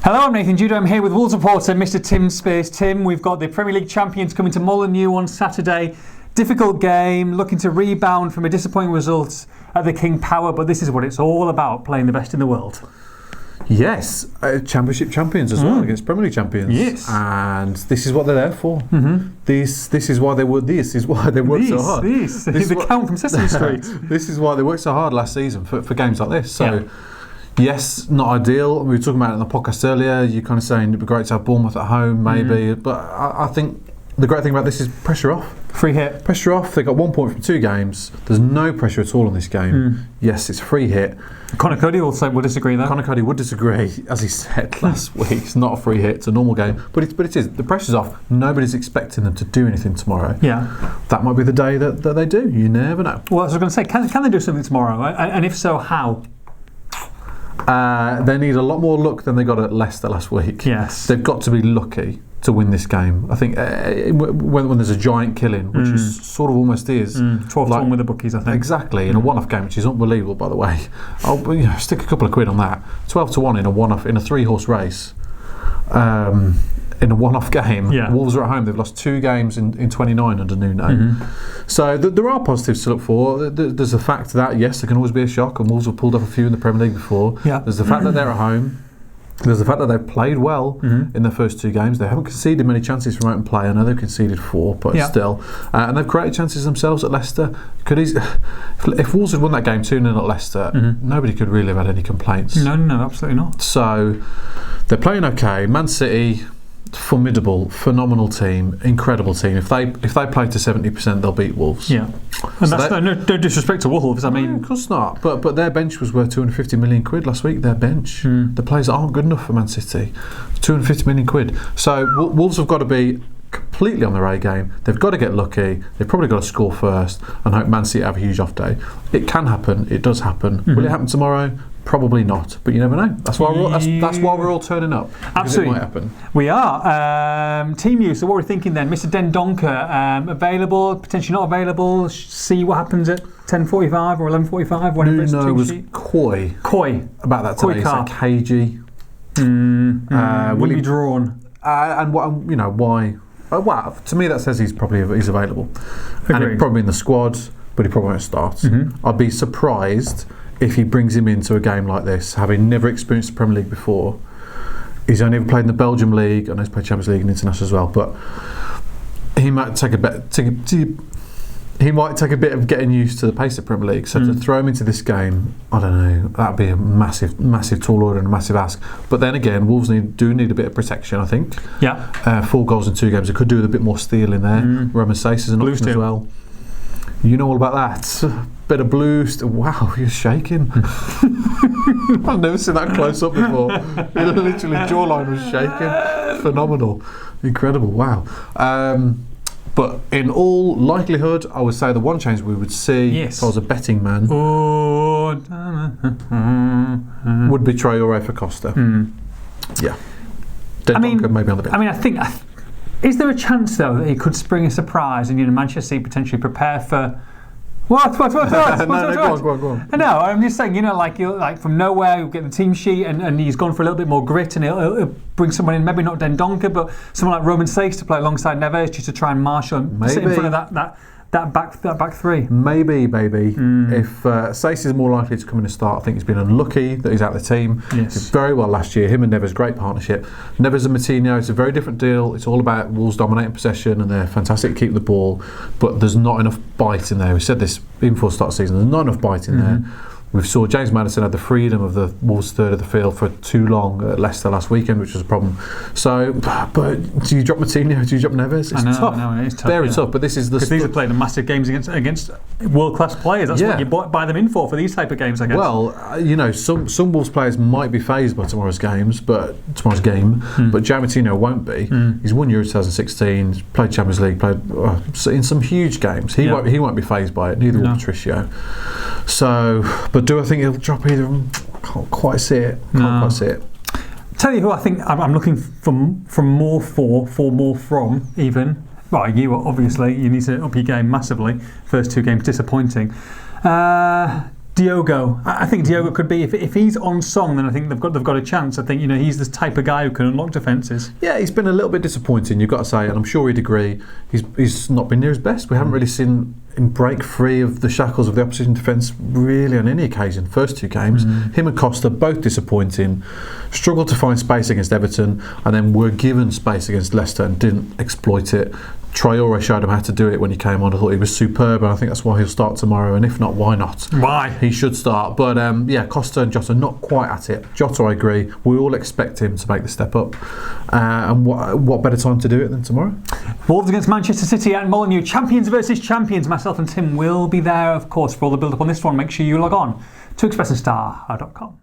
Hello, I'm Nathan Judo. I'm here with Wolves reporter Mr. Tim Spiers. Tim, we've got the Premier League champions coming to Molineux on Saturday. Difficult game, looking to rebound from a disappointing result at the King Power, but this is what it's all about, playing the best in the world. Yes, Championship champions as well against Premier League champions. Yes, and this is what they're there for. This is why they work. This is why they work so hard. This is the count from Sesame Street. This is why they worked so hard last season for games like this. So. Yes, not ideal. We were talking about it in the podcast earlier. You're kind of saying it'd be great to have Bournemouth at home, maybe. But I think the great thing about this is pressure off. Free hit. Pressure off. They got 1 point from 2 games. There's no pressure at all on this game. Yes, it's free hit. Conor Cody will disagree there. Conor Cody would disagree, as he said last week. It's not a free hit. It's a normal game. But it is. The pressure's off. Nobody's expecting them to do anything tomorrow. Yeah. That might be the day that they do. You never know. Well, as I was going to say, can they do something tomorrow? And if so, how? They need a lot more luck than they got at Leicester last week. Yes. They've got to be lucky to win this game. I think when there's a giant killing, which is sort of almost is. 12-1 with the bookies, I think. Exactly, in a one-off game, which is unbelievable, by the way. I'll stick a couple of quid on that. 12-1 in a one-off, in a 3-horse race. In a one-off game. Wolves are at home. They've lost 2 games in 29 under Nuno. So there are positives to look for. There's the fact that, yes, there can always be a shock, and Wolves have pulled off a few in the Premier League before. There's the fact that they're at home. There's the fact that they've played well in their first 2 games. They haven't conceded many chances from open play. I know they've conceded 4, but still. And they've created chances themselves at Leicester. If Wolves had won that game 2-0 at Leicester, nobody could really have had any complaints. No, absolutely not. So they're playing okay. Man City, formidable, phenomenal team, incredible team. If they play to 70%, they'll beat Wolves. Yeah, and so that's no disrespect to Wolves. I mean, of course not. But their bench was worth 250 million quid last week. Their bench, the players aren't good enough for Man City. 250 million quid. So Wolves have got to be completely on their A game. They've got to get lucky. They've probably got to score first and hope Man City have a huge off day. It can happen. It does happen. Will it happen tomorrow? Probably not, but you never know. That's why we're all turning up. Absolutely, it might happen. We are. Team use. So what we're thinking then, Mr. Dendoncker, available, potentially not available. See what happens at 10:45 or 11:45. Whenever it's Nuno was coy about that today. He said cagey. Will be drawn. And what why? Well, to me that says he's available. Agreed. And he'll probably in the squad, but he probably won't start. I'd be surprised if he brings him into a game like this, having never experienced the Premier League before. He's only ever played in the Belgium League. I know he's played Champions League and International as well, but he might take a bit of getting used to the pace of Premier League. So to throw him into this game, I don't know, that'd be a massive tall order and a massive ask. But then again, Wolves do need a bit of protection, I think. 4 goals in 2 games. They could do with a bit more steel in there. Roman Saiss is an option as well. You know all about that. Bit of blue. Wow, you're shaking. I've never seen that close up before. Literally, jawline was shaking. Phenomenal, incredible. Wow. But in all likelihood, I would say the one change we would see, if I was a betting man, would be Traoré for Costa. Yeah. Maybe on the bench. I think. Is there a chance though that he could spring a surprise and Manchester City potentially prepare for? What? Go on. No, I'm just saying, like from nowhere, you'll get the team sheet and he's gone for a little bit more grit and he'll bring someone in, maybe not Dendoncker, but someone like Roman Saiss to play alongside Neves just to try and marshal and sit in front of that back 3. Maybe, baby. If Saiss is more likely to come in and start, I think he's been unlucky that he's out of the team. Yes. He did very well last year. Him and Neves, great partnership. Neves and Moutinho, it's a very different deal. It's all about Wolves dominating possession and they're fantastic at keeping the ball, but there's not enough bite in there. We said this even before the start of the season. There's not enough bite in there. We saw James Maddison had the freedom of the Wolves' third of the field for too long at Leicester last weekend, which was a problem. So, but do you drop Moutinho? Do you drop Neves? It's tough. I know, it is tough. Very tough. But this is because these are playing massive games against world-class players. That's what you buy them in for these type of games, I guess. Well, some Wolves players might be phased by tomorrow's game, but João Moutinho won't be. He's won Euro 2016, he's played Champions League, played in some huge games. He won't be phased by it. Neither will Patricio. So, but do I think he'll drop either of them? Can't quite see it. Tell you who I think I'm looking for more from even. Well, you obviously you need to up your game massively. First 2 games disappointing. Diogo. I think Diogo could be, if he's on song, then I think they've got a chance. I think he's the type of guy who can unlock defences. Yeah, he's been a little bit disappointing, you've got to say, and I'm sure he'd agree. He's not been near his best. We haven't really seen him break free of the shackles of the opposition defence really on any occasion. First 2 games, him and Costa both disappointing. Struggled to find space against Everton, and then were given space against Leicester and didn't exploit it. Traore showed him how to do it when he came on. I thought he was superb, and I think that's why he'll start tomorrow. And if not, why not? Why? He should start. But Costa and Jota not quite at it. Jota, I agree. We all expect him to make the step up. And what better time to do it than tomorrow? Wolves against Manchester City at Molineux. Champions versus champions. Myself and Tim will be there, of course, for all the build-up on this one. Make sure you log on to expressionstar.com.